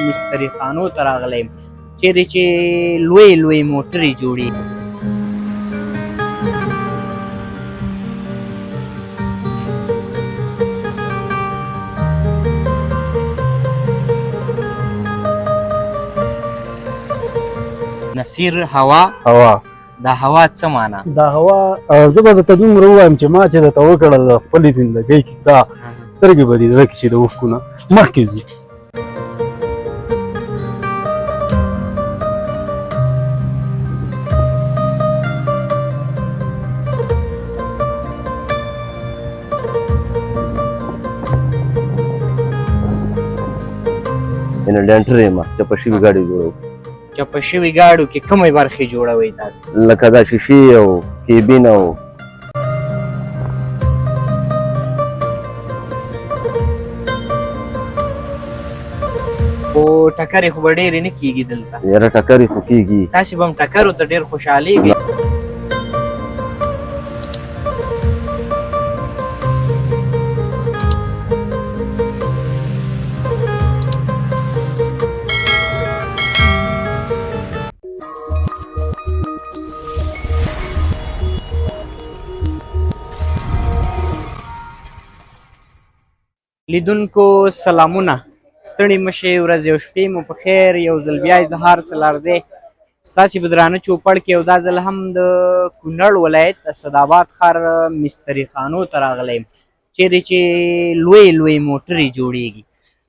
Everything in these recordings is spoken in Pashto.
مستری خانو ته راغلی یم چیرې چې لوی لوی موټرې جوړېږي. نصیر هوا دا هوا څه معنا؟ دا هوا زه به درته دومره ووایم چې ما چې درته وکړه د خپلې زندګۍ کیسه سترګې به دې زړه کې شي د اوښکو نه. مخکې ځو. انډینټر یم چپه شوي ګاډي جوړوو. چپه شوي ګاډو کې کومې برخې جوړوئ تاسو؟ لکه دا شیشې او کیبین او خو ټکرې خو به ډېرې نه کېږي دلته. یاره ټکرې خو کېږي. تاسې به هم ټکرو ته ډېر خوشحالېږئ. لیدونکو سلامونه، ستړي مه شئ، ورځ او شپې مو په خیر. یو ځل بیا اظهار سلارځی ستاسې په درانه چوپړ کې یو دا ځل هم د کونړ ولایت د صداباد ښار مستري خانو ته راغلی یم چیرې چې لوی لوی موټرې جوړېږي.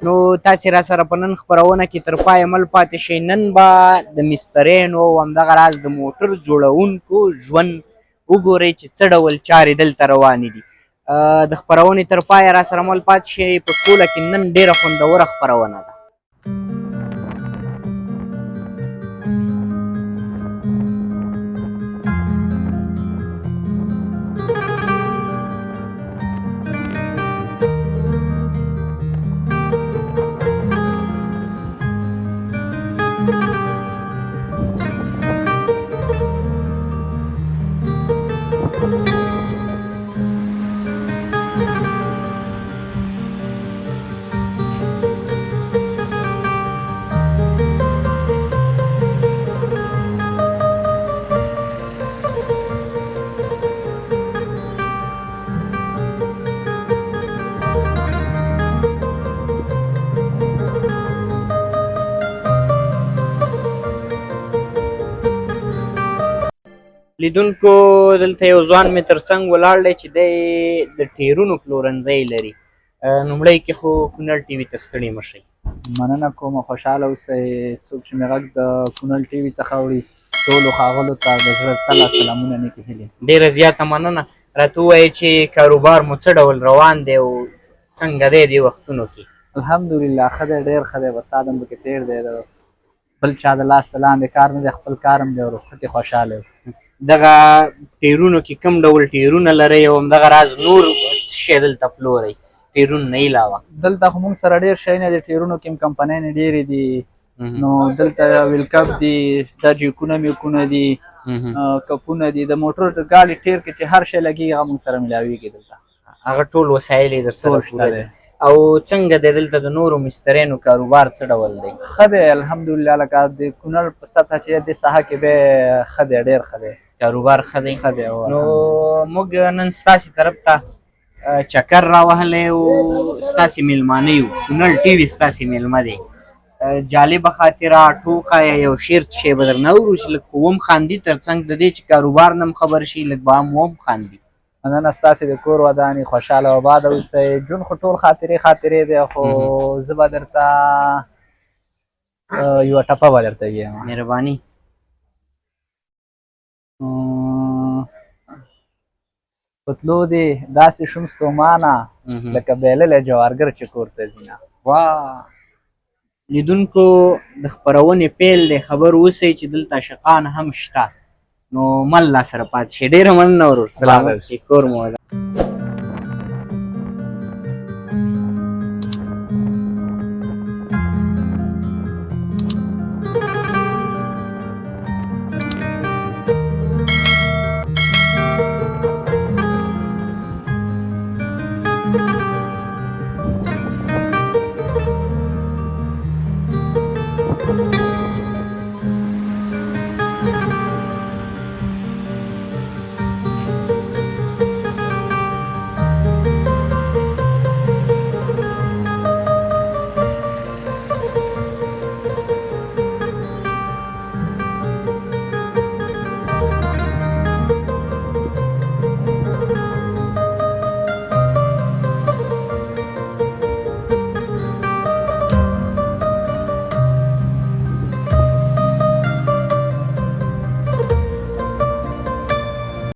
نو تاسې را سره په نن خپرونه کې تر پایه مل پاتې شئ. نن به د مستریانو او همدغه راز د موټر جوړونکو ژوند وګورئ چې څه ډول چارې دلته روانې دي. د خپرونې تر پایه را سره مل پاتې شئ. په ټوله کې نن ډېره خوندوره خپرونه ده. لیدونکو دلته یو ځوان مې تر څنګ ولاړ دی چې دی د ټیرونو پلورنځی لري. لومړی کې خو کونړ ټي وي ته ستړي مه شئ. مننه کوم، خوشحاله اوسئ. څوک چې مې غږ د کونړ ټي وي څخه اوري ټولو ښاغلو ته د زړه تله سلامونه نیکې هیلې. ډېره زیاته مننه. راته ووایئ چې کاروبار مو څه ډول روان دی او څنګه دی دې وختونو کې؟ الحمدلله ښه دی، ډېر ښه دی. بس ادم پکې تېر دی، د بل چا د لاس لاندې کار نه دی، خپل کار هم دی او رخصت یې خوشحاله یم. دغه ټیرونو کې کوم ډول ټیرونه لرئ او همدغه راز نور څه شی دلته پلورئ ټیرونو نه علاوه؟ دلته خو موږ سره ډېر شیونه دي. ټیرونو کې هم کمپنیانې ډېرې دي. نو دلته ویلکپ دي، دا جیکونه میکونه دي، کپونه دي. د موټر د ګاډي ټیر کې چې هر شی لګېږي هغه موږ سره میلاویږي دلته. هغه ټول وسایل یې در سره پوره دي. او څنګه دی دلته د نورو مستریانو کاروبار څه ډول دی؟ ښه دی الحمدلله. لکه د کونړ په سطحه چې دې ساحه کې به ښه دی، ډېر ښه دی. کاروبار ښه دی؟ ښه دی. نو موږ نن ستاسې طرف ته چکر راوهلی و، ستاسې میلمانه یو. کونړ ټي وي ستاسې میلمه دی. جالبه خاطره ټوکه یا یو شعر څه شی به درنه اورو چې لږ په وم خاندي، تر څنګ د دې چې کاروبار نه هم خبر شي لږ به هم وم خاندي. مننه ستاسې د کور ودانې خوشحاله او آباده اوسئ. ژوند خو ټول خاطرې دی، خو زه به درته یوه ټپه به درته ویم. مهرباني. په تلو دې داسې شوم ستومانه لکه بایللی جوارګر چې کور ته ځینه. واه. لیدونکو د خپرونې پیل دی، خبر اوسئ چې دلته عاشقان هم شته. نو مل لا سره پاتې شئ. ډېره مننه ورور. سلامت شئ. کور مو ودان.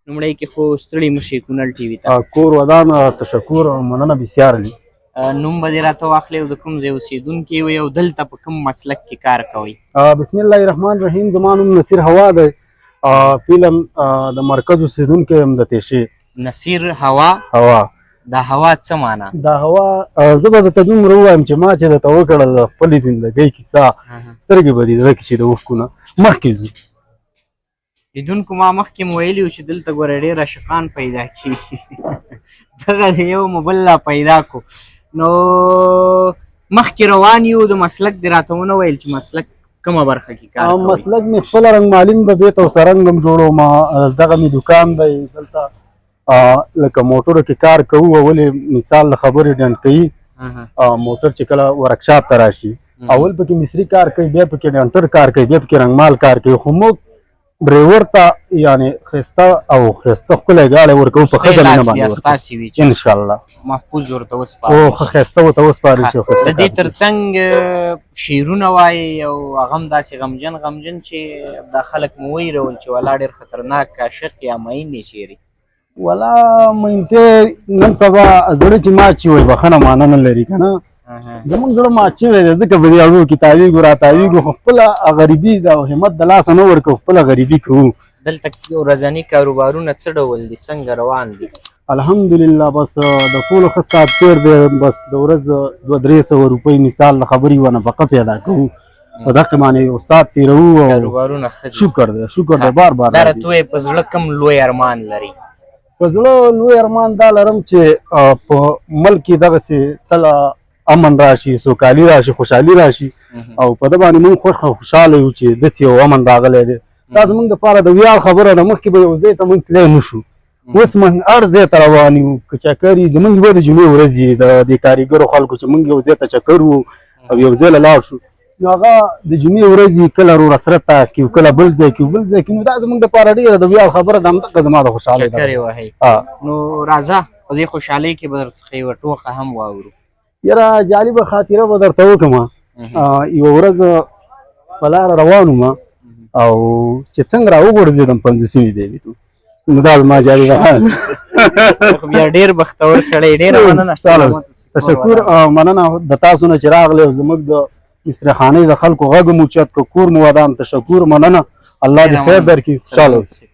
لومړی کې خو ستړي مشي کونړ ټي وي ته کور ودان تشکر او مننه بسیار دي. نوم به دې راته واخلې او د کوم ځای اوسېدونکي وي او دلته په کوم مسلک کې کار کوئ؟ بسم الله الرحمن الرحیم. زما نوم نصیر هوا دی، فعلا د مرکز اوسېدونکی یم د تیشې. نصیر هوا. دا هوا څه معنا؟ دا هوا زه به درته دومره ووایم چې ما چې درته وکړل د خپلې زندګۍ کیسه، سترګې به دې زړه کې چې د اوښکو نه مخکې ځو. لیدونکو ما مخکې مو ویلي وو چې دلته ګوره ډېر عاشقان پیدا کېږي دغه د یو مو بل لا پیدا کو. نو مخکې روان یو، د مسلک دې راته ونه ویل چې مسلک کومه برخه کې کار کوئ؟ مسلک مې خپله رنګ معلم د بیت او سرنګ هم جوړوم. دغه مې دوکان دی دلته، لکه موټرو کې کار کوو. ولې مثال د خبرې ډنډ کوي، موټر چې کله ورکشاپ ته راشي اول پکې مصري کار کوي، بیا پکې ډنټر کار کوي، بیا پکې رنګمال کار کوي. خو موږ ډریور ته یعنې ښایسته او ښایسته ښکلی ګاډی ورکوو په ښه زمینه باندې ورکوو انشاءالله. محفوظ ورته او ښه ښایسته ورته وسپارل شي. د دې تر څنګ شعرونه وایي او هغه هم داسې غمجن غمجن چې دا خلک مو ویرول چې والا ډېر خطرناک عاشق یا مین یې چیرې؟ والا مینتې نن سبا زړه چې مات شي وایي بښنه معنا نه لري که نه. زمونږ زړه مات شوی دی، ځکه به دې اړو کې تاویږو را تاویږو، خو خپله غریبي او همت د لاسه نه ورکوو، خپله غریبي کوو. دلته ورځني کاروبارونه څه ډول دي، څنګه روان دي؟ الحمدلله بس د ټولو ښه ساعت تېر دی. بس د ورځ 200-300 روپۍ مثال د خبرې یوه نفقه پیدا کوو، په دغه باندې یو ساعت تېروو. کاروبارونه ښه دي، شکر دی شکر دی. بار بار دا راته وایې په زړه کوم لوی ارمان لري؟ په زړه لوی ارمان دا لرم چې په ملک کې دغسې تله امن راشي، سوکالي راشي، خوشحالي راشي، او په ده باندې موږ خوشحاله یو چې داسې یو امن راغلی دی. دا زموږ دپاره د ویاړ خبره ده. مخکې به یو ځای ته موږ تللی نه شو، اوس موږ هر ځای ته روان یو. که چکر وي زموږ یوه د جمعې ورځ وي د دې کاریګرو خلکو چې موږ یو ځای ته چکر وو او یو ځای له لاړ شو، نو هغه د جمعې ورځ وي، کله رورسره ته کیو، کله بل ځای کیو بل ځای کیو. نو دا زموږ دپاره ډېره د ویاړ خبره ده. همدغه زما د خوشحالۍ چکر یې وهئ. نو راځه په دې خوشحالۍ کې به درڅخه یوه ټوکه هم واورو. یاره جالبه خاطره به درته وکړم. یوه ورځ په لاره روان وم او چې څنګه را وغورځېدم 50 دی، نو دا زما جالبه بیا ډېر بختور سړی. ډېره مننه. تشکر، مننه د تاسو نه چې راغلی او زموږ د مصرخانۍ د خلکو غږ مو اوچت کړ، کور مو ودان. تشکر، مننه. الله دې خیر درکړي. خوشحاله اوسئ.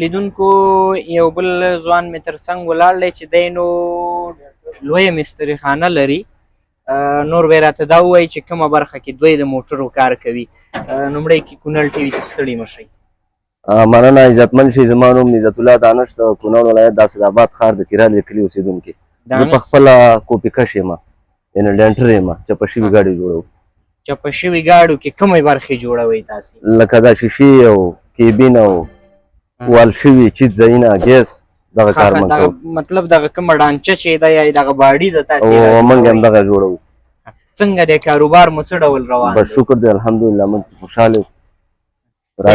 لیدونکو یو بل ځوان مې تر څنګ ولاړ دی چې دی نو لویه مستریخانه لري. نور به یې راته دا ووایي چې کومه برخه کې دوی د موټرو کار کوي. لومړی کې کونړ ټي وي ته ستړي مه شئ. مننه عزتمن شي. زما نوم عزت الله دانش د کونړ ولایت د اسداباد ښار د کیرالې کلي اوسېدونکی. زه په خپله کوپیکش یم، یعنې ډنټر یم، چپه شوي ګاډي جوړوو. چپه شوي ګاډو کې کومې برخې جوړوئ تاسې؟ لکه دا شیشې او کیبین او وال شوي چیت ځایونه، ګیس، دغه کار موږ کوو. مطلب دغه کومه ډانچه چې ده یا دغه باډي ده تاسې موږ هم دغه جوړوو. څنګه دی کاروبار مو څه ډول روان دی؟ بس شکر دی الحمدلله، موږ خوشحاله یو.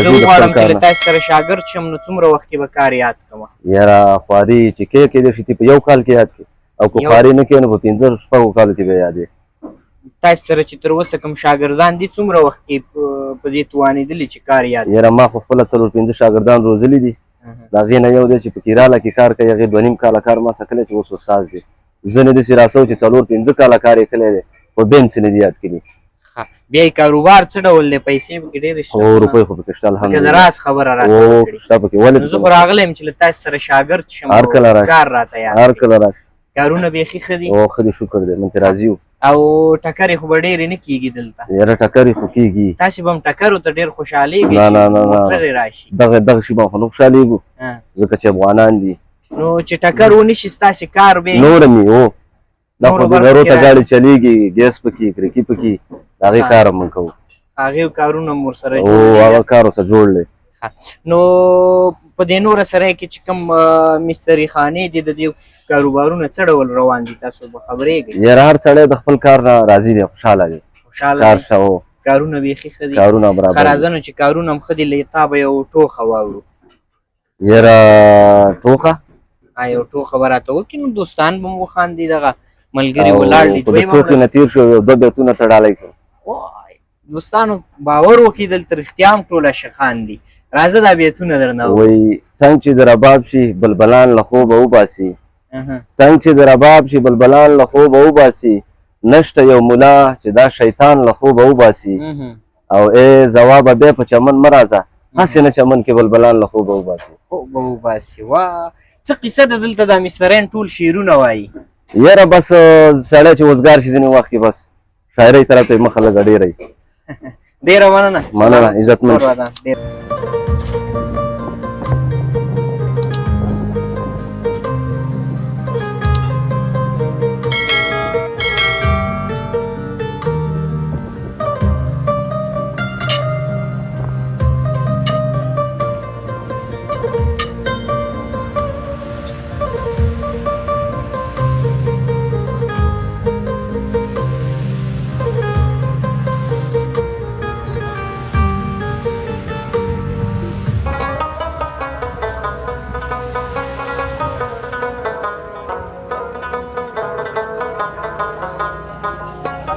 زه وغواړم چې له تاسې سره شاګرد شم، نو څومره وخت کې به کار یاد کړم؟ یاره خواري چې کیدای شي ته په یو کال کې یاد کړې او که خواري نه کوي نو په 15 شپږو کالو کې به یادې. تاسو سره چې تر اوسه کوم شاګردان دي څومره وخت کې په دې توانېدلي چې کار یاد کړي؟ یاره ما خو خپله 4-5 شاګردان روزلي دي. د هغې نه یو دی چې په کیراله کې کار کوي، هغې 2.5 کاله کار ما څه کړی چې اوس استاد دی. ځینې داسې راسه چې 4-5 کاله کار یې کړی دی خو بیا هم څه نه دي یاد کړي. بیا یې کاروبار څه ډول دی؟ پیسې پکې ډېرې شته؟ هو روپۍ خو پکې شته که د الحمدلله. راز خبره راته او وکړي. شته پکې ولې نو زه خو راغلی یم چې له تاسو سره شاګرد شم هر کله راشي. کار راته یاد هر کړي. کله راشي. کارونه بیخي ښه دي او ښه دي شکر دی من ترې راضي یو. او ټکرې خو به ډېرې نه کېږي دلته؟ یاره ټکرې خو کېږي. تاسې به هم ټکرو ته ډېر خوشحالېږئ نه نه چې نه نه موټرې راشي؟ دغه شي باندې خو نه خوشحالېږو ځکه چې افغانان دي. نو چې ټکر ونه شي ستاسې کار به نور مې هو دا خو د غرو ته راځي. ګاډي چلیږي ګیس پکې کرکي پکې د هغې کار هم موږ کوو. هغې کارونه هم ورسره او جوړ دي. هغه کار ورسره جوړ دی. نو په دې نوره سرای کې چې کوم مستري خانې دي د دې کاروبارونه څه ډول روان دي تاسو به خبرېږئ؟ یاره هر سړی د خپل کار نه راضي دی، خوشحاله دی. خوشحاله کار دي؟ شه هو کارونه بیخي ښه دي؟ کارونه برابر ښه دي. راځه نو چې کارونه هم ښه دي له تا به یو ټوخه واورو. یاره ټوخه یو ټوخه به راته وکړي نو دوستان به م وخاندي دغه ملګري ولاړ دي په د ټوکې نه تېر شو یو 2 بیتونه تړالی کړو. دوستانو باور وکړي دلته رښتیا هم ټوله ښه خاندي. راځه دا بیتونه درنه وایي تنګ چې د رباب شي بلبلان له خوبه وباسي، تنګ چې د رباب شي بلبلان له خوبه وباسي، نشته یو ملا چې دا شیطان له خوبه وباسي. او ای ځوابه بیا په چمن مه راځه، هسې نه چمن کې بلبلان له خوبه وباسي. خوبه وباسي. واه څه قیصه ده دلته دا مستریان ټول شعرونه وایي. یاره بس سړی چې وزګار شي ځینې وخت کې بس شاعرۍ طرف ته یې مخه لږه ډېره وي. ډېره مننه. مننه عزتمن شي. ډېر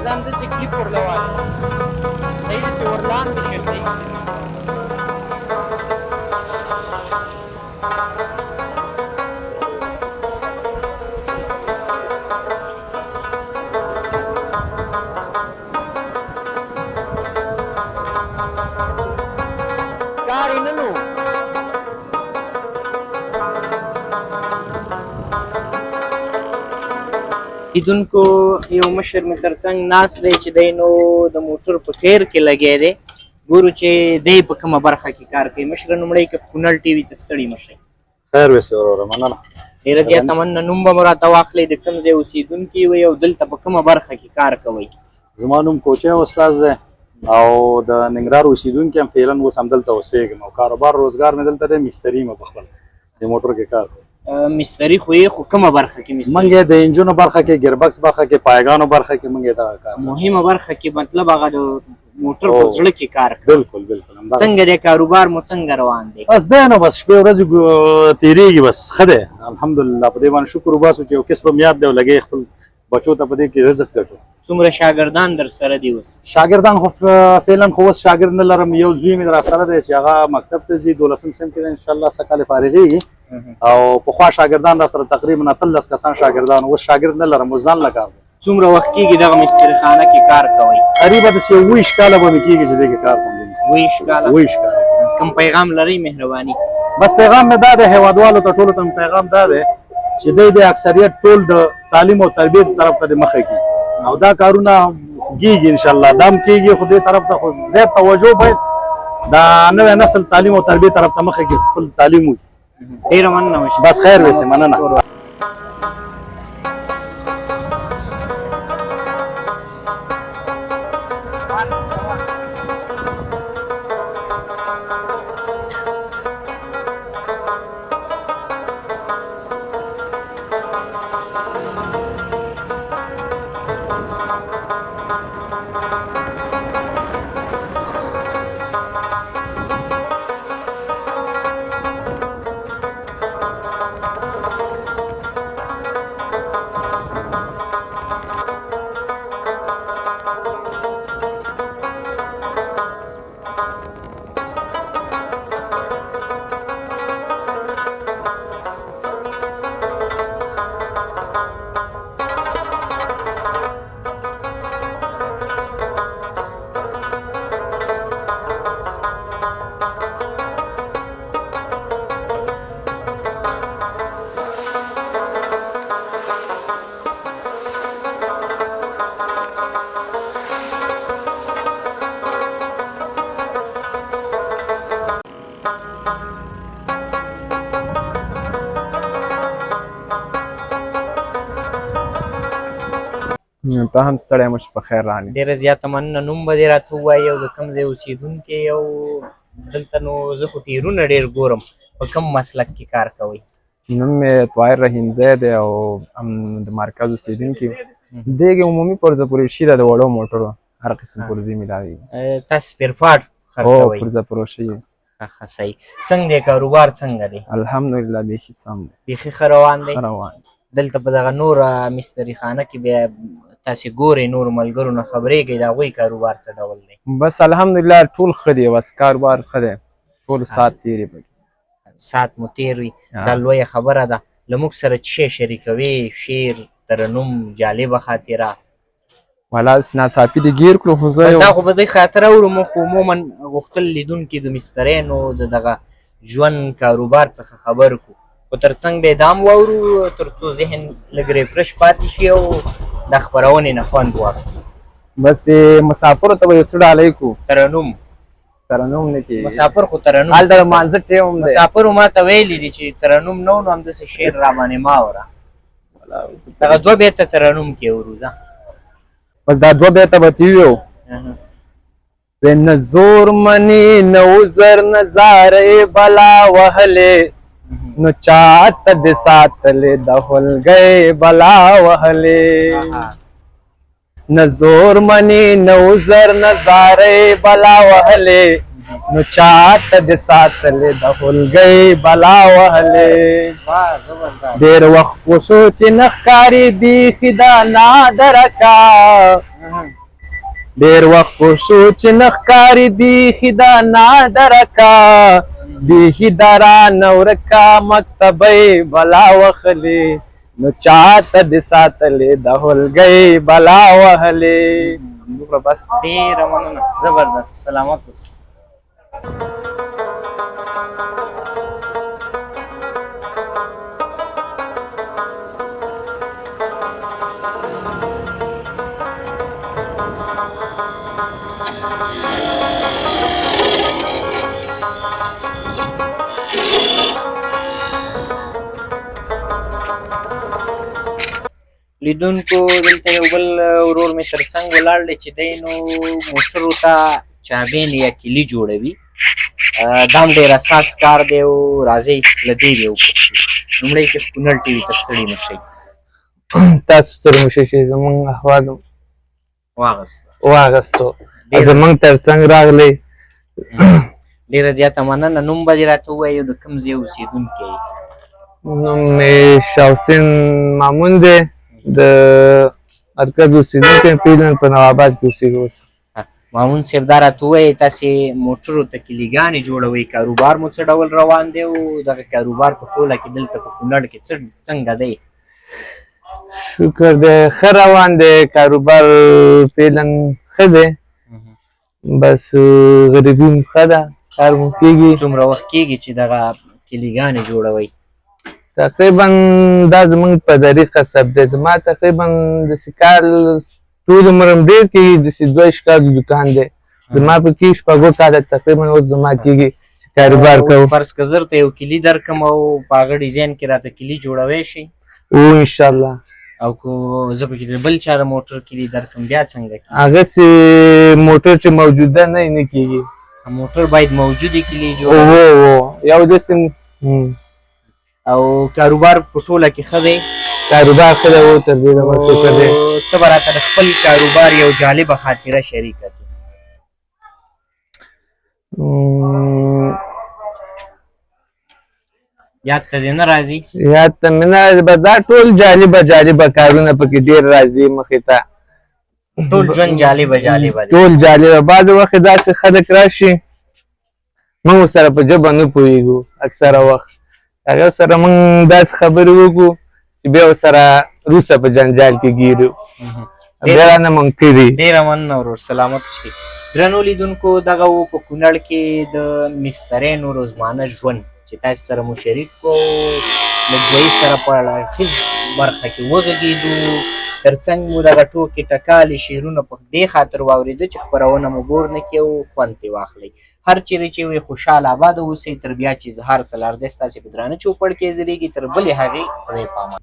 ځان داسې کلیپ ورله وایي صحیح داسې ورلاندې شه صحیح. کار یې نه نو لیدونکو یو مشر مې ترڅنګ ناست دی چې دی نو د موټر په ټیر کې لګی دی. ګورو چې دی په کومه برخه کې کار کوي. مشره لومړی که کونړ ټي وي ته ستړي مه شئ. خیر وسې وروره مننه. ډېره زیاته مننه. نوم به مو راته واخلئ، د کوم ځای اوسېدونکي وئ او دلته په کومه برخه کې کار کوئ؟ زما نوم کوچی استاد دی او د ننګرهار اوسېدونکی یم. فعلا اوس همدلته اوسېږم او کاروبار روزګار مې دلته دی. مستري یم په خپل د موټر کې کار کوم. مستري خو یې خو کومه برخه کې مستري؟ موږ یې د انجونو برخه کې، ګیربکس برخه کې، پایګانو برخه کې موږ یې دغه کار کوو. مهمه برخه کې مطلب هغه د موټر په زړه کې کار کوي. بالکل بالکل همدغسې. څنګه دی کاروبار مو څنګه روان دی؟ بس دی نو بس شپې ورځې تېرېږي بس ښه دی الحمدلله. په دې باندې شکر وباسو چې یو قسم یاد دی او لګی خپل بچو ته په دې کې رزق ګټو. څومره شاګردان در سره دي اوس؟ شاګردان خو فعلا خو اوس شاګرد نه لرم. یو زوی مې راسره دی چې هغه مکتب ته ځي 12م صنف کې دی انشاءالله څه کال فارغېږي. او پخوا شاګردان راسره تقریبا 18 کسان شاګردان. اوس شاګرد نه لرم، اوس ځان له کار کوم. څومره وخت کېږي دغه مستري خانه کې کار کوئ؟ قریبا داسې 20 کاله به مې کېږي چې دې کې کار کوم. 20 کاله؟ 20 کاله. کوم پیغام لرئ مهرباني؟ بس پیغام مې دا دی هیوادوالو ته ټولو ته مې پیغام دا دی چې دی د اکثریت ټول د تعلیم او تربیت طرف ته مخه کړي او دا کارونه کېږي انشاءالله. دا هم کېږي خو دې طرف ته خو زیات توجه باید دا نوی نسل تعلیم او تربیت طرف ته مخه کړي، خپل تعلیم وکړي. ډېره مننه مشر. بس خیر وسې مننه. ته هم ستړی مه شې په خیر رانې ډېره زیاته مننه. نوم به دې راته ووایې او د کوم ځای اوسېدونکی او دلته نو زه خو ټیرونه ډېر ګورم، په کوم مسلک کې کار کوئ؟ نوم مې طاهر رحیمزی دی او هم د مرکز اوسېدونکی یم. دې کې عمومي پرزه پروشي ده د وړو موټرو، هر قسم پرزې مېلاوېږي. تاسو سپیر پارټ هو خرڅوئ؟ پرزه پروشي یې. ښه صحیح. څنګه دی کاروبار څنګه دی؟ الحمدلله بیخي سم دی، بیخي ښه روان دی. ښه روان دی. دلته په دغه نوره مستري خانه کې بیا تاسې ګورئ نورو ملګرو نه خبرېږئ د هغوی کاروبار څه ډول دی؟ بس الحمدلله ټول ښه دی، بس کاروبار ښه دی، ټول ساعت تېرې پکې. ساعت مو تېر وي، دا لویه خبره ده. له موږ سره څه شی شریکوي؟ شعر، ترنم، جالبه خاطره؟ والا ناڅاپي دې ګیر کړو خو زه دا خو به دې خاطره اورو. موږ خو عموما غوښتل لیدونکي د مستریانو د دغه ژوند کاروبار څخه خبر کړو، خو تر څنګ به یې دا هم واورو تر څو ذهن لږ ریفرش پاتې شي او د خپرونې نه خوند واخلي. بس د مسافرو ته به یو څه ډالۍ کړو. ترنم ترنم نه کېږي، مسافر خو ترنم هلته د لمانځه ټیم هم دی. مسافرو ما ته ویلي دي چې ترنم نه و نو همداسې شعر را باندې ما اوره. دغه دوه بیته ترنم کې وروځه. بس دا دوه بیته به تې ویو. نه زور منی نه وزر نظارې بلا وهلې نو چاته دې ساتلې د هولګۍ بلا وهلې. نه زور منی نه وزر نظارې بلا وهلې نو چاته دې ساتلې د هولګۍ بلا وهلې. ډېر وخت وشو چې نه ښکاري بیخي دا نادرکه، ډېر وخت وشو چې نه ښکاري بیخي دا نادرکه، بیخي دا رانه ورکه مکتبۍ بلا وهلې نو چاته دې ساتلې د هولګۍ بلا وهلې. دومره بس. ډېره مننه، زبردست، سلامت اوسه. لیدونکو دلته یو بل ورور مې تر څنګ ولاړ دی چې دی نو موټرو ته چابین یا کلي جوړوي. دا هم ډېر اساس کار دی او راځئ له دې به وپوښتو. لومړی کې کونړ ټي وي ته ستړي نه شئ. تاسو سره مو شي چې زموږ احوال واغستو زموږ تر څنګ راغلی. ډېره زیاته مننه. نوم به دې راته ووایي او د کوم ځای اوسېدونکی یې؟ نوم مې شاه حسین مامون دی، د مرکز اوسېدونکی یم، پیلن په نواباد کې اوسېږو. اوس مامون صاحب دا راته ووایئ تاسې موټرو ته کلیګانې جوړوئ، کاروبار مو څه ډول روان دی او دغه کاروبار په ټوله کې دلته په کونړ کې څنګه دی؟ شکر دی، ښه روان دی، کاروبار پیلن ښه دی، بس غریبي هم ښه ده، کار مو کېږي. څومره وخت کېږي چې دغه کلیګانې جوړوئ؟ تقریبا دا زموږ په دری قصب دی. زما تقریبا داسې کال ټول عمر هم ډېر کېږي، داسې 2 کاله دوکان دی زما پکې، شپږو کاله تقریبا اوس زما کېږي چې کاروبار کوو. فرض که زه درته یو کلي درکړم او په هغه ډیزاین کې راته کلي جوړوی شئ؟ او انشاءالله. او که زه پکې د بل چا د موټر کلي درکړم بیا څنګه کېږي؟ هغسې موټر چې موجوده نه کېږي، موټر باید موجودې کلي جوړ یو داسې. او کاروبار په ټوله کې ښه دی؟ کاروبار ښه دی، و تر دې دمه شکر دی. ته به راته د خپل کاروبار یو جالبه خاطره شریکه کړې. یاد ته دې نه راځي؟ یاد ته مې نه راځي، بس دا ټول جالبه کارونه پکې ډېر راځي مخې ته. ټول ژوند جالبه دی؟ ټول جالبه. بعضې وخت داسې خلک راشي موږ ورسره په ژبه نه پوهېږو، اکثره وخت هغه سره موږ داسې خبرې وکړو چې بیا ورسره وروسته په جنجال کې ګیرو، بیا رانه منکري. ډېره مننه ورور، سلامت اوسئ. درنو لیدونکو دغه و په کونړ کې د مستریانو روزمانه ژوند چې تاسو سره مو شریک کړو، له دوی سره په اړخیز برخه کې وغږېدو، تر څنګ مو دغه ټوکې ټکالې شعرونه په دې خاطر واورېده چې خپرونه مو بور نه کړي او خوند ترې واخلئ. هر چیرې چې وي خوشحاله آباده اوسئ. تر بیا چې اظهار څه لارځی ستاسې په درانه چوپړ کې ځلېږي، تر بلې هغې خدای پامان.